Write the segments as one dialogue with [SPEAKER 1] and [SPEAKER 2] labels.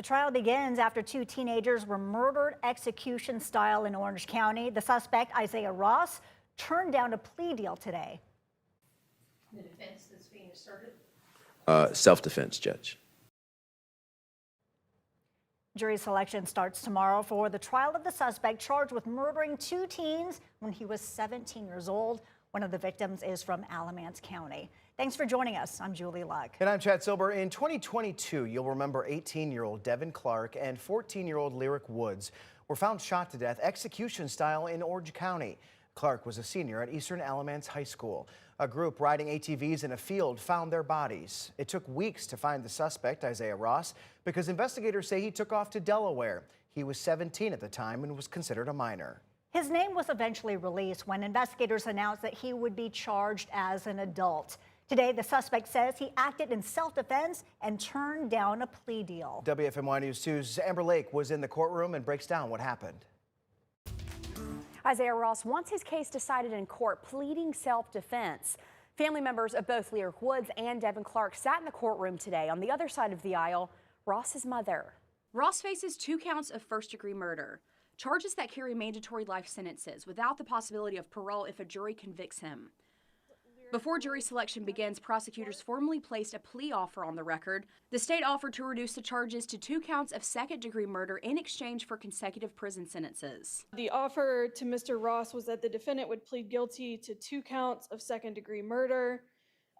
[SPEAKER 1] The trial begins after two teenagers were murdered execution style in Orange County. The suspect, Isaiah Ross, turned down a plea deal today.
[SPEAKER 2] The defense that's being asserted?
[SPEAKER 3] Self-defense, Judge.
[SPEAKER 1] Jury selection starts tomorrow for the trial of the suspect charged with murdering two teens when he was 17 years old. One of the victims is from Alamance County. Thanks for joining us. I'm Julie Luck.
[SPEAKER 4] And I'm Chad Silber. In 2022, you'll remember 18-year-old Devin Clark and 14-year-old Lyric Woods were found shot to death execution style in Orange County. Clark was a senior at Eastern Alamance High School. A group riding ATVs in a field found their bodies. It took weeks to find the suspect, Isaiah Ross, because investigators say he took off to Delaware. He was 17 at the time and was considered a minor.
[SPEAKER 1] His name was eventually released when investigators announced that he would be charged as an adult. Today, the suspect says he acted in self-defense and turned down a plea deal.
[SPEAKER 4] WFMY News 2's Amber Lake was in the courtroom and breaks down what happened.
[SPEAKER 5] Isaiah Ross wants his case decided in court, pleading self-defense. Family members of both Lyric Woods and Devin Clark sat in the courtroom today. On the other side of the aisle, Ross's mother.
[SPEAKER 6] Ross faces 2 counts of first-degree murder, charges that carry mandatory life sentences without the possibility of parole if a jury convicts him. Before jury selection begins, prosecutors formally placed a plea offer on the record. The state offered to reduce the charges to 2 counts of second-degree murder in exchange for consecutive prison sentences.
[SPEAKER 7] The offer to Mr. Ross was that the defendant would plead guilty to 2 counts of second-degree murder,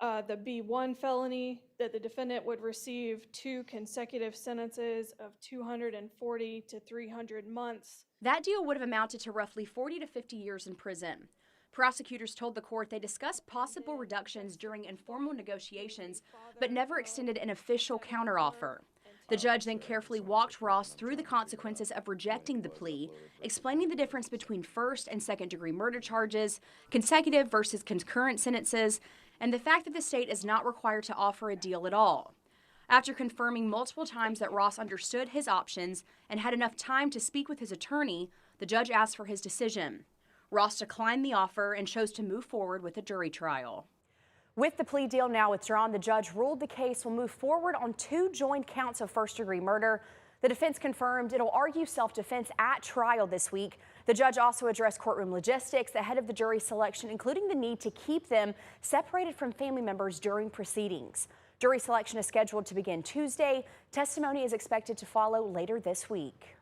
[SPEAKER 7] the B1 felony, that the defendant would receive 2 consecutive sentences of 240 to 300 months.
[SPEAKER 6] That deal would have amounted to roughly 40 to 50 years in prison. Prosecutors told the court they discussed possible reductions during informal negotiations, but never extended an official counteroffer. The judge then carefully walked Ross through the consequences of rejecting the plea, explaining the difference between first and second-degree murder charges, consecutive versus concurrent sentences, and the fact that the state is not required to offer a deal at all. After confirming multiple times that Ross understood his options and had enough time to speak with his attorney, the judge asked for his decision. Ross declined the offer and chose to move forward with a jury trial.
[SPEAKER 5] With the plea deal now withdrawn, the judge ruled the case will move forward on 2 joint counts of first-degree murder. The defense confirmed it'll argue self-defense at trial this week. The judge also addressed courtroom logistics ahead of the jury selection, including the need to keep them separated from family members during proceedings. Jury selection is scheduled to begin Tuesday. Testimony is expected to follow later this week.